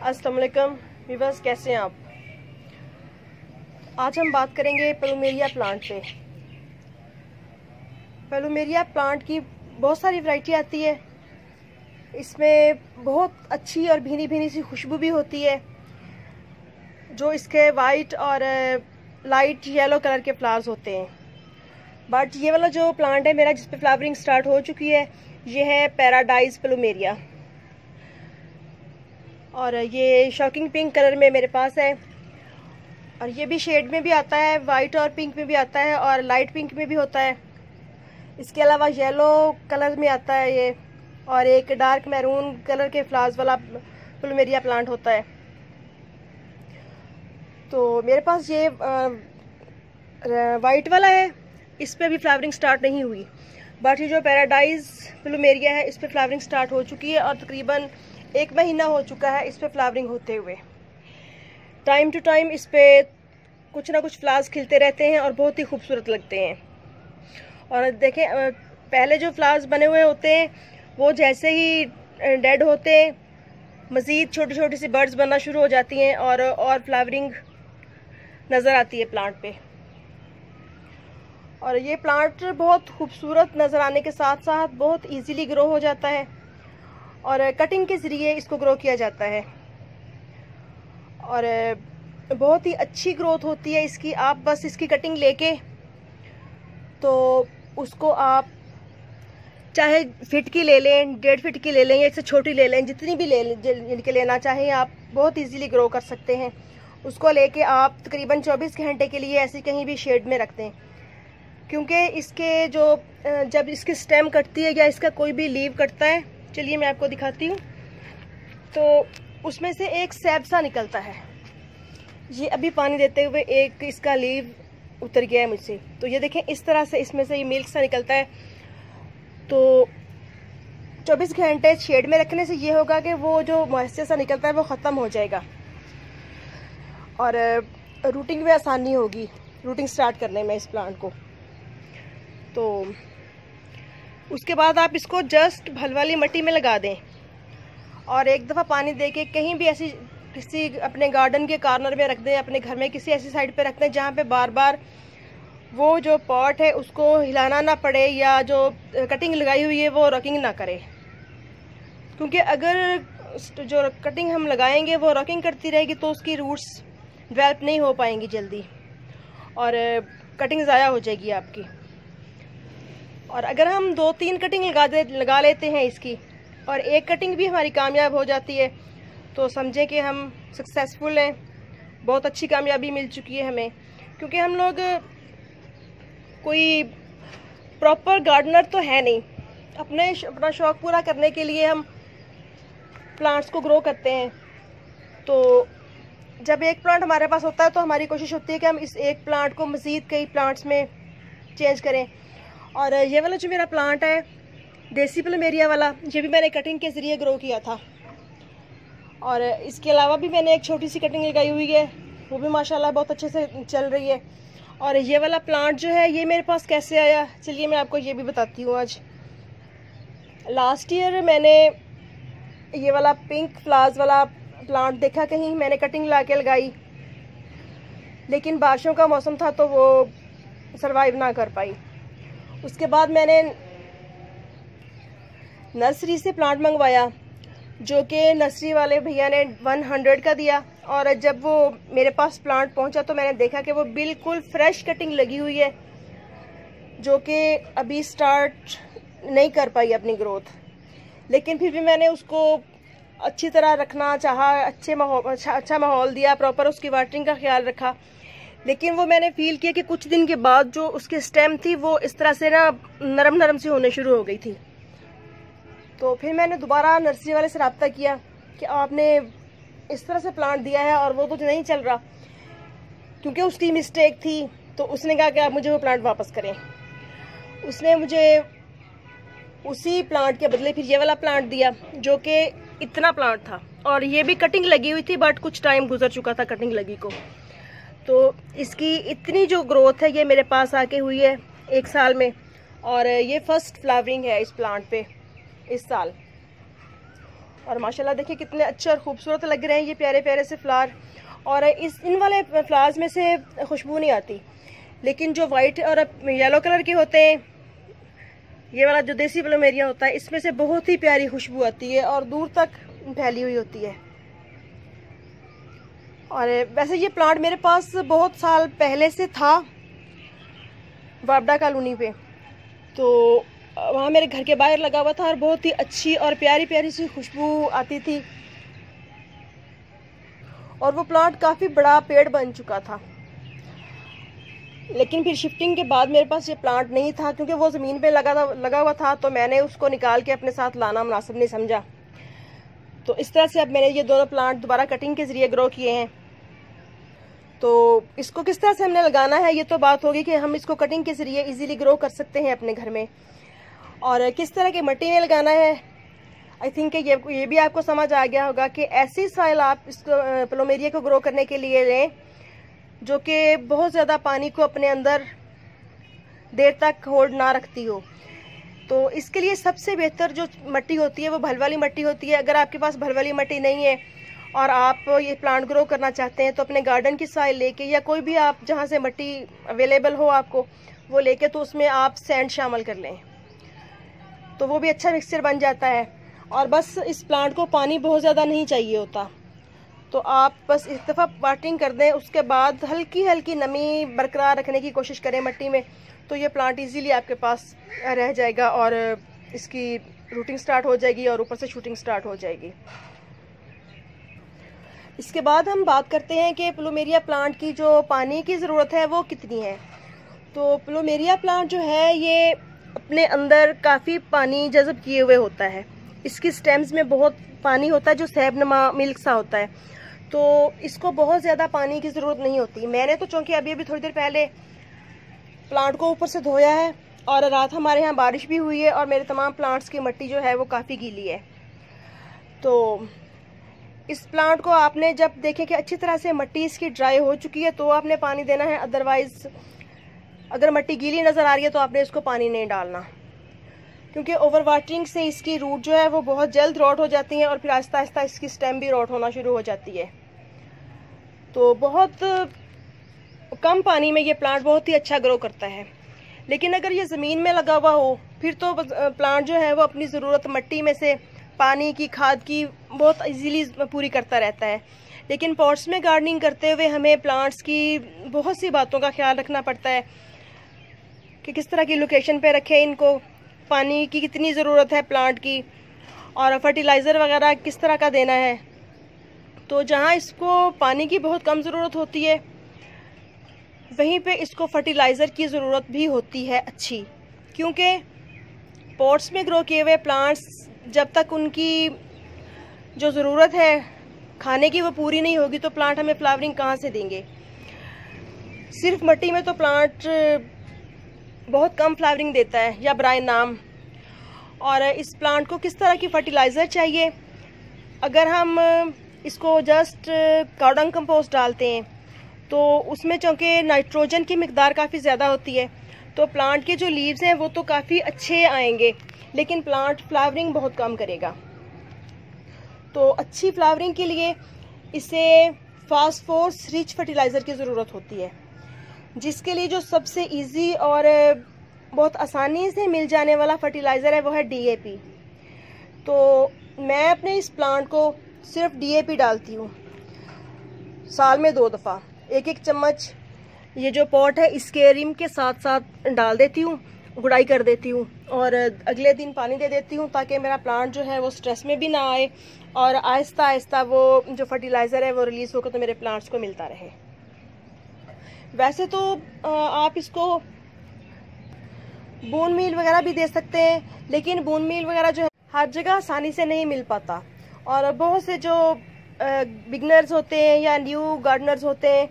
अस्सलाम वालेकुम व्यूअर्स, कैसे हैं आप। आज हम बात करेंगे प्लूमेरिया प्लांट पे। प्लूमेरिया प्लांट की बहुत सारी वैरायटी आती है। इसमें बहुत अच्छी और भीनी भीनी सी खुशबू भी होती है। जो इसके वाइट और लाइट येलो कलर के फ्लावर्स होते हैं। बट ये वाला जो प्लांट है मेरा, जिस पे फ्लावरिंग स्टार्ट हो चुकी है, ये है पैराडाइज प्लूमेरिया। और ये शॉकिंग पिंक कलर में मेरे पास है। और ये भी शेड में भी आता है, वाइट और पिंक में भी आता है, और लाइट पिंक में भी होता है। इसके अलावा येलो कलर में आता है ये, और एक डार्क मैरून कलर के फ्लावर्स वाला प्लूमेरिया प्लांट होता है। तो मेरे पास ये वाइट वाला है, इस पे अभी फ्लावरिंग स्टार्ट नहीं हुई। बट ये जो पैराडाइज प्लूमेरिया है, इस पे फ्लावरिंग स्टार्ट हो चुकी है और तकरीबन 1 महीना हो चुका है इस पे फ्लावरिंग होते हुए। टाइम टू टाइम इस पे कुछ ना कुछ फ्लावर्स खिलते रहते हैं और बहुत ही खूबसूरत लगते हैं। और देखें, पहले जो फ्लावर्स बने हुए होते हैं वो जैसे ही डेड होते हैं, मज़ीद छोटी छोटी सी बर्ड्स बनना शुरू हो जाती हैं और फ्लावरिंग नज़र आती है प्लांट पे। और ये प्लांट बहुत खूबसूरत नज़र आने के साथ साथ बहुत इजीली ग्रो हो जाता है, और कटिंग के ज़रिए इसको ग्रो किया जाता है। और बहुत ही अच्छी ग्रोथ होती है इसकी। आप बस इसकी कटिंग लेके तो उसको आप चाहे फीट की ले लें, 1.5 फीट की ले लें, या इससे छोटी ले लें, जितनी भी जिनके लेना चाहें आप, बहुत इजीली ग्रो कर सकते हैं। उसको लेके आप तकरीबन 24 घंटे के लिए ऐसे कहीं भी शेड में रख दें। क्योंकि इसके जो जब इसकी स्टेम कटती है या इसका कोई भी लीव कटता है, चलिए मैं आपको दिखाती हूँ, तो उसमें से एक सैप सा निकलता है। ये अभी पानी देते हुए एक इसका लीव उतर गया है मुझसे। तो ये देखें, इस तरह से इसमें से ये मिल्क सा निकलता है। तो 24 घंटे शेड में रखने से ये होगा कि वो जो मॉइस्चर सा निकलता है वो ख़त्म हो जाएगा, और रूटिंग में आसानी होगी, रूटिंग स्टार्ट करने में इस प्लांट को। तो उसके बाद आप इसको जस्ट भल वाली मिट्टी में लगा दें, और एक दफ़ा पानी देके कहीं भी ऐसी किसी अपने गार्डन के कॉर्नर में रख दें, अपने घर में किसी ऐसी साइड पे रख दें जहाँ पे बार बार वो जो पॉट है उसको हिलाना ना पड़े, या जो कटिंग लगाई हुई है वो रॉकिंग ना करे। क्योंकि अगर जो कटिंग हम लगाएंगे वो रॉकिंग करती रहेगी तो उसकी रूट्स डेवलप नहीं हो पाएंगी जल्दी, और कटिंग ज़ाया हो जाएगी आपकी। और अगर हम 2-3 कटिंग लगा लेते हैं इसकी, और एक कटिंग भी हमारी कामयाब हो जाती है, तो समझें कि हम सक्सेसफुल हैं, बहुत अच्छी कामयाबी मिल चुकी है हमें। क्योंकि हम लोग कोई प्रॉपर गार्डनर तो है नहीं, अपना शौक़ पूरा करने के लिए हम प्लांट्स को ग्रो करते हैं। तो जब एक प्लांट हमारे पास होता है तो हमारी कोशिश होती है कि हम इस एक प्लांट को मज़ीद कई प्लांट्स में चेंज करें। और ये वाला जो मेरा प्लांट है देसी प्लूमेरिया वाला, ये भी मैंने कटिंग के ज़रिए ग्रो किया था। और इसके अलावा भी मैंने एक छोटी सी कटिंग लगाई हुई है, वो भी माशाल्लाह बहुत अच्छे से चल रही है। और ये वाला प्लांट जो है ये मेरे पास कैसे आया, चलिए मैं आपको ये भी बताती हूँ आज। लास्ट ईयर मैंने ये वाला पिंक फ्लावर्स वाला प्लांट देखा कहीं, मैंने कटिंग ला के लगाई, लेकिन बारिशों का मौसम था तो वो सरवाइव ना कर पाई। उसके बाद मैंने नर्सरी से प्लांट मंगवाया, जो कि नर्सरी वाले भैया ने 100 का दिया। और जब वो मेरे पास प्लांट पहुंचा तो मैंने देखा कि वो बिल्कुल फ्रेश कटिंग लगी हुई है, जो कि अभी स्टार्ट नहीं कर पाई अपनी ग्रोथ। लेकिन फिर भी मैंने उसको अच्छी तरह रखना चाहा, अच्छा माहौल दिया, प्रॉपर उसकी वाटरिंग का ख्याल रखा। लेकिन वो मैंने फील किया कि कुछ दिन के बाद जो उसकी स्टेम थी वो इस तरह से ना नरम नरम सी होने शुरू हो गई थी। तो फिर मैंने दोबारा नर्सरी वाले से रब्ता किया कि आपने इस तरह से प्लांट दिया है और वो तो नहीं चल रहा, क्योंकि उसकी मिस्टेक थी। तो उसने कहा कि आप मुझे वो प्लांट वापस करें। उसने मुझे उसी प्लांट के बदले फिर ये वाला प्लांट दिया, जो कि इतना प्लांट था, और ये भी कटिंग लगी हुई थी, बट कुछ टाइम गुजर चुका था कटिंग लगी को। तो इसकी इतनी जो ग्रोथ है ये मेरे पास आके हुई है 1 साल में, और ये फर्स्ट फ्लावरिंग है इस प्लांट पे इस साल। और माशाल्लाह देखिए कितने अच्छे और खूबसूरत लग रहे हैं ये प्यारे प्यारे से फ्लावर। और इन वाले फ्लावर्स में से खुशबू नहीं आती, लेकिन जो वाइट और येलो कलर के होते हैं, ये वाला जो देसी प्लूमेरिया होता है, इसमें से बहुत ही प्यारी खुशबू आती है और दूर तक फैली हुई होती है। और वैसे ये प्लांट मेरे पास बहुत साल पहले से था वापडा कॉलोनी पे, तो वहाँ मेरे घर के बाहर लगा हुआ था और बहुत ही अच्छी और प्यारी प्यारी सी खुशबू आती थी। और वो प्लांट काफ़ी बड़ा पेड़ बन चुका था, लेकिन फिर शिफ्टिंग के बाद मेरे पास ये प्लांट नहीं था, क्योंकि वो ज़मीन पे लगा हुआ था, तो मैंने उसको निकाल के अपने साथ लाना मुनासिब नहीं समझा। तो इस तरह से अब मैंने ये दोनों प्लांट दोबारा कटिंग के ज़रिए ग्रो किए हैं। तो इसको किस तरह से हमने लगाना है, ये तो बात होगी कि हम इसको कटिंग के ज़रिए इजीली ग्रो कर सकते हैं अपने घर में। और किस तरह की मिट्टी में लगाना है, आई थिंक ये भी आपको समझ आ गया होगा कि ऐसी सॉइल आप इसको प्लूमेरिया को ग्रो करने के लिए लें जो कि बहुत ज़्यादा पानी को अपने अंदर देर तक होल्ड ना रखती हो। तो इसके लिए सबसे बेहतर जो मिट्टी होती है वो भल वाली मिट्टी होती है। अगर आपके पास भल वाली मिट्टी नहीं है और आप ये प्लांट ग्रो करना चाहते हैं, तो अपने गार्डन की सॉइल लेके, या कोई भी आप जहाँ से मिट्टी अवेलेबल हो आपको वो लेके, तो उसमें आप सैंड शामिल कर लें, तो वो भी अच्छा मिक्सचर बन जाता है। और बस इस प्लांट को पानी बहुत ज़्यादा नहीं चाहिए होता, तो आप बस एक दफ़ा वाटरिंग कर दें, उसके बाद हल्की हल्की नमी बरकरार रखने की कोशिश करें मिट्टी में, तो ये प्लांट इजीली आपके पास रह जाएगा और इसकी रूटिंग स्टार्ट हो जाएगी और ऊपर से शूटिंग स्टार्ट हो जाएगी। इसके बाद हम बात करते हैं कि प्लूमेरिया प्लांट की जो पानी की ज़रूरत है वो कितनी है। तो प्लूमेरिया प्लांट जो है ये अपने अंदर काफ़ी पानी जज़ब किए हुए होता है। इसकी स्टेम्स में बहुत पानी होता है जो सहबनुमा मिल्क सा होता है, तो इसको बहुत ज़्यादा पानी की ज़रूरत नहीं होती। मैंने तो चूँकि अभी थोड़ी देर पहले प्लांट को ऊपर से धोया है और रात हमारे यहाँ बारिश भी हुई है और मेरे तमाम प्लांट्स की मिट्टी जो है वो काफ़ी गीली है। तो इस प्लांट को आपने जब देखें कि अच्छी तरह से मिट्टी इसकी ड्राई हो चुकी है तो आपने पानी देना है, अदरवाइज़ अगर मिट्टी गीली नज़र आ रही है तो आपने इसको पानी नहीं डालना, क्योंकि ओवर वाटरिंग से इसकी रूट जो है वो बहुत जल्द रॉट हो जाती है और फिर आहिस्ता आहिस्ता इसकी स्टेम भी रॉट होना शुरू हो जाती है। तो बहुत कम पानी में ये प्लांट बहुत ही अच्छा ग्रो करता है। लेकिन अगर ये ज़मीन में लगा हुआ हो फिर तो प्लांट जो है वो अपनी ज़रूरत मिट्टी में से पानी की, खाद की बहुत इजीली पूरी करता रहता है। लेकिन पॉट्स में गार्डनिंग करते हुए हमें प्लांट्स की बहुत सी बातों का ख्याल रखना पड़ता है कि किस तरह की लोकेशन पे रखें इनको, पानी की कितनी ज़रूरत है प्लांट की, और फर्टिलाइज़र वगैरह किस तरह का देना है। तो जहाँ इसको पानी की बहुत कम ज़रूरत होती है वहीं पे इसको फर्टिलाइज़र की ज़रूरत भी होती है अच्छी, क्योंकि पॉट्स में ग्रो किए हुए प्लांट्स जब तक उनकी जो ज़रूरत है खाने की वो पूरी नहीं होगी तो प्लांट हमें फ्लावरिंग कहाँ से देंगे। सिर्फ मिट्टी में तो प्लांट बहुत कम फ्लावरिंग देता है या बराए नाम। और इस प्लांट को किस तरह की फर्टिलाइज़र चाहिए, अगर हम इसको जस्ट काउडंग कंपोस्ट डालते हैं तो उसमें चूँकि नाइट्रोजन की मिकदार काफ़ी ज़्यादा होती है, तो प्लांट के जो लीव्स हैं वो तो काफ़ी अच्छे आएंगे, लेकिन प्लांट फ्लावरिंग बहुत कम करेगा। तो अच्छी फ्लावरिंग के लिए इसे फास्फोरस रिच फर्टिलाइज़र की ज़रूरत होती है, जिसके लिए जो सबसे इजी और बहुत आसानी से मिल जाने वाला फर्टिलाइज़र है वो है DAP। तो मैं अपने इस प्लांट को सिर्फ DAP डालती हूँ साल में 2 दफ़ा, 1-1 चम्मच ये जो पॉट है इसके रिम के साथ साथ डाल देती हूँ, गुड़ाई कर देती हूँ और अगले दिन पानी दे देती हूँ, ताकि मेरा प्लांट जो है वो स्ट्रेस में भी ना आए और आहिस्ता आहिस्ता वो जो फर्टिलाइज़र है वो रिलीज़ होकर तो मेरे प्लांट्स को मिलता रहे। वैसे तो आप इसको बोन मील वगैरह भी दे सकते हैं, लेकिन बोन मील वगैरह जो है हर जगह आसानी से नहीं मिल पाता, और बहुत से जो बिगनर्स होते हैं या न्यू गार्डनर्स होते हैं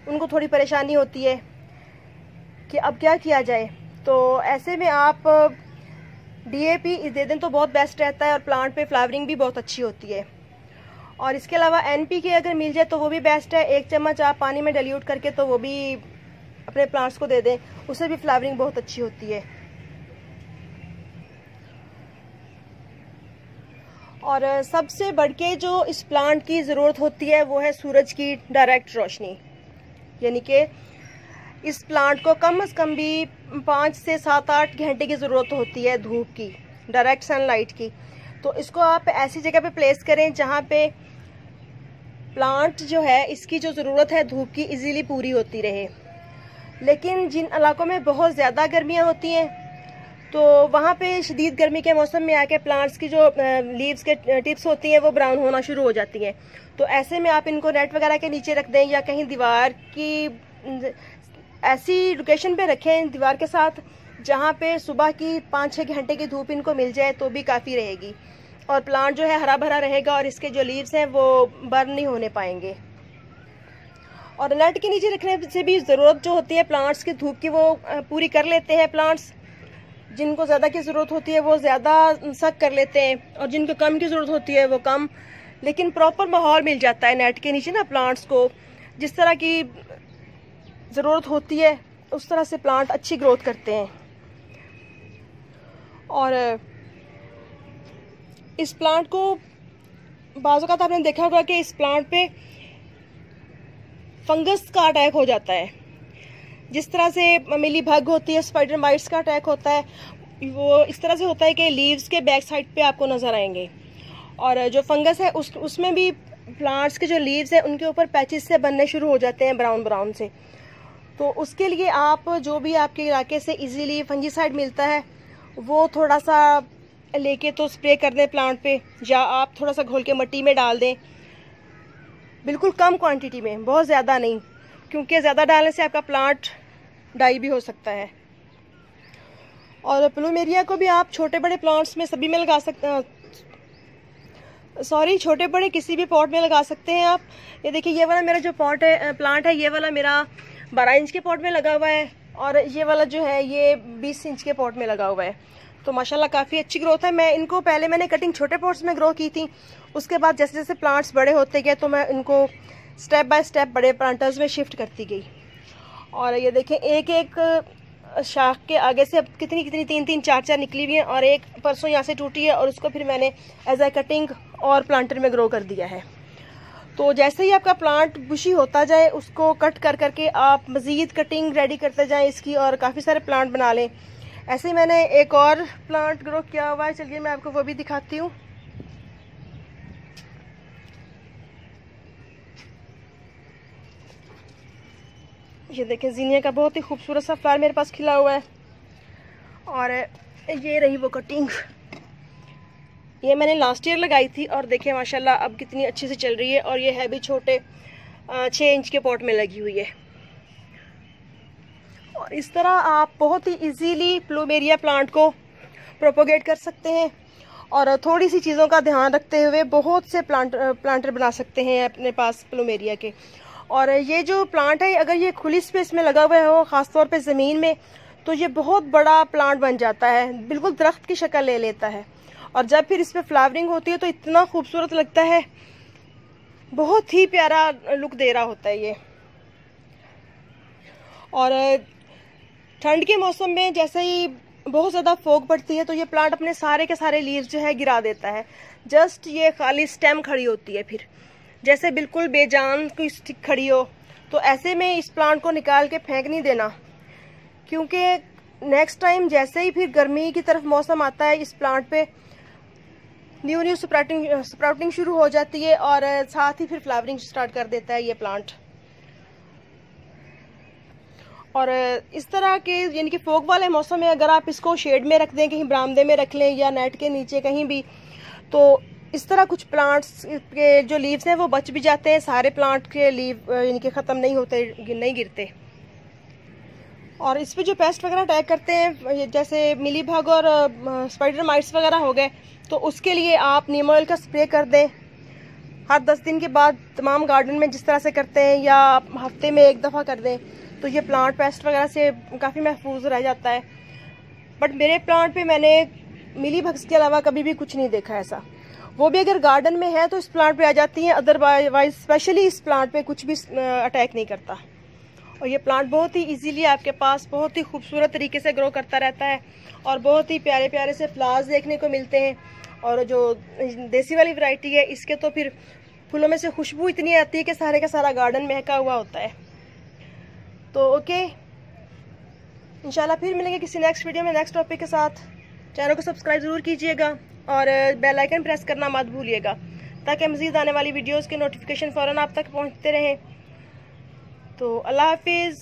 उनको थोड़ी परेशानी होती है कि अब क्या किया जाए। तो ऐसे में आप DAP दे दें तो बहुत बेस्ट रहता है और प्लांट पे फ्लावरिंग भी बहुत अच्छी होती है। और इसके अलावा NPK अगर मिल जाए तो वो भी बेस्ट है, 1 चम्मच आप पानी में डाइल्यूट करके तो वो भी अपने प्लांट्स को दे दें, उससे भी फ्लावरिंग बहुत अच्छी होती है। और सबसे बढ़ के जो इस प्लांट की ज़रूरत होती है वो है सूरज की डायरेक्ट रोशनी। यानी कि इस प्लांट को कम से कम भी 5 से 7-8 घंटे की ज़रूरत होती है धूप की, डायरेक्ट सनलाइट की। तो इसको आप ऐसी जगह पे प्लेस करें जहाँ पे प्लांट जो है इसकी जो ज़रूरत है धूप की इजीली पूरी होती रहे। लेकिन जिन इलाकों में बहुत ज़्यादा गर्मियाँ होती हैं तो वहाँ पे शदीद गर्मी के मौसम में आके प्लांट्स की जो लीव्स के टिप्स होती हैं वो ब्राउन होना शुरू हो जाती हैं। तो ऐसे में आप इनको नेट वगैरह के नीचे रख दें या कहीं दीवार की ऐसी लोकेशन पे रखें दीवार के साथ जहाँ पे सुबह की 5-6 घंटे की धूप इनको मिल जाए तो भी काफ़ी रहेगी और प्लांट जो है हरा भरा रहेगा और इसके जो लीव्स हैं वो बर्न नहीं होने पाएंगे। और नेट के नीचे रखने से भी ज़रूरत जो होती है प्लांट्स की धूप की वो पूरी कर लेते हैं। प्लांट्स जिनको ज़्यादा की ज़रूरत होती है वो ज़्यादा सक कर लेते हैं और जिनको कम की ज़रूरत होती है वो कम। लेकिन प्रॉपर माहौल मिल जाता है नेट के नीचे ना प्लांट्स को, जिस तरह की ज़रूरत होती है उस तरह से प्लांट अच्छी ग्रोथ करते हैं। और इस प्लांट को बाज़ औक़ात आपने देखा होगा कि इस प्लांट पे फंगस का अटैक हो जाता है। जिस तरह से मिली भग होती है, स्पाइडर माइट्स का अटैक होता है, वो इस तरह से होता है कि लीव्स के बैक साइड पे आपको नज़र आएंगे। और जो फंगस है उसमें भी प्लांट्स के जो लीव्स हैं उनके ऊपर पैचेस से बनने शुरू हो जाते हैं ब्राउन ब्राउन से। तो उसके लिए आप जो भी आपके इलाके से इजीली फंजीसाइड मिलता है वो थोड़ा सा लेके तो स्प्रे कर दें प्लांट पे, या आप थोड़ा सा घोल के मिट्टी में डाल दें, बिल्कुल कम क्वांटिटी में, बहुत ज़्यादा नहीं, क्योंकि ज़्यादा डालने से आपका प्लांट डाई भी हो सकता है। और प्लूमेरिया को भी आप छोटे बड़े प्लांट्स में सभी में लगा सकते, छोटे बड़े किसी भी पॉट में लगा सकते हैं आप। ये देखिए ये वाला मेरा जो प्लांट है ये वाला मेरा 12 इंच के पॉट में लगा हुआ है और ये वाला जो है ये 20 इंच के पॉट में लगा हुआ है। तो माशाल्लाह काफ़ी अच्छी ग्रोथ है। मैंने कटिंग छोटे पॉट्स में ग्रो की थी, उसके बाद जैसे जैसे प्लांट्स बड़े होते गए तो मैं इनको स्टेप बाय स्टेप बड़े प्लांटर्स में शिफ्ट करती गई। और ये देखें एक एक शाख के आगे से अब कितनी 3-3 4-4 निकली हुई हैं और एक परसों यहाँ से टूटी है और उसको फिर मैंने एज ए कटिंग और प्लांटर में ग्रो कर दिया है। तो जैसे ही आपका प्लांट बुशी होता जाए उसको कट कर करके आप मज़ीद कटिंग रेडी करते जाएं इसकी और काफ़ी सारे प्लांट बना लें। ऐसे ही मैंने एक और प्लांट ग्रो किया हुआ है, चलिए मैं आपको वो भी दिखाती हूँ। ये देखें ज़ीनिया का बहुत ही खूबसूरत सा फ्लावर मेरे पास खिला हुआ है। और ये रही वो कटिंग, ये मैंने लास्ट ईयर लगाई थी और देखें माशाल्लाह अब कितनी अच्छी से चल रही है। और ये है भी छोटे 6 इंच के पॉट में लगी हुई है। और इस तरह आप बहुत ही इजीली प्लूमेरिया प्लांट को प्रोपोगेट कर सकते हैं और थोड़ी सी चीज़ों का ध्यान रखते हुए बहुत से प्लांटर बना सकते हैं अपने पास प्लूमेरिया के। और ये जो प्लांट है अगर ये खुली स्पेस में लगा हुआ हो, ख़ासतौर पे ज़मीन में, तो ये बहुत बड़ा प्लांट बन जाता है, बिल्कुल दरख्त की शक्ल ले लेता है। और जब फिर इस पर फ्लावरिंग होती है तो इतना खूबसूरत लगता है, बहुत ही प्यारा लुक दे रहा होता है ये। और ठंड के मौसम में जैसे ही बहुत ज़्यादा फोग पड़ती है तो ये प्लांट अपने सारे के सारे लीव्स जो है गिरा देता है। जस्ट ये खाली स्टेम खड़ी होती है, फिर जैसे बिल्कुल बेजान कोई स्टिक खड़ी हो। तो ऐसे में इस प्लांट को निकाल के फेंक नहीं देना, क्योंकि नेक्स्ट टाइम जैसे ही फिर गर्मी की तरफ मौसम आता है इस प्लांट पे न्यू स्प्राउटिंग शुरू हो जाती है और साथ ही फिर फ्लावरिंग स्टार्ट कर देता है ये प्लांट। और इस तरह के यानी कि फोग वाले मौसम में अगर आप इसको शेड में रख दें, कहीं बरामदे में रख लें या नेट के नीचे कहीं भी, तो इस तरह कुछ प्लांट्स के जो लीव्स हैं वो बच भी जाते हैं। सारे प्लांट के लीव यानी कि ख़त्म नहीं होते, नहीं गिरते। और इस पे जो पेस्ट वगैरह अटैक करते हैं जैसे मिली भग और स्पाइडर माइट्स वगैरह हो गए, तो उसके लिए आप नीम ऑयल का स्प्रे कर दें हर 10 दिन के बाद तमाम गार्डन में जिस तरह से करते हैं, या हफ्ते में 1 दफ़ा कर दें, तो ये प्लांट पेस्ट वगैरह से काफ़ी महफूज रह जाता है। बट मेरे प्लांट पे मैंने मिली भग्स के अलावा कभी भी कुछ नहीं देखा ऐसा। वो भी अगर गार्डन में है तो इस प्लांट पे आ जाती हैं, अदरवाइज स्पेशली इस प्लांट पे कुछ भी अटैक नहीं करता। और ये प्लांट बहुत ही इजीली आपके पास बहुत ही खूबसूरत तरीके से ग्रो करता रहता है और बहुत ही प्यारे प्यारे से फ्लावर्स देखने को मिलते हैं। और जो देसी वाली वैरायटी है इसके तो फिर फूलों में से खुशबू इतनी आती है कि सारे का सारा गार्डन महका हुआ होता है। तो ओके, इंशाल्लाह फिर मिलेंगे किसी नेक्स्ट वीडियो में नेक्स्ट टॉपिक के साथ। चैनल को सब्सक्राइब ज़रूर कीजिएगा और बेल आइकन प्रेस करना मत भूलिएगा, ताकि मज़ीद आने वाली वीडियोस के नोटिफिकेशन फ़ौरन आप तक पहुंचते रहें। तो अल्लाह हाफिज़।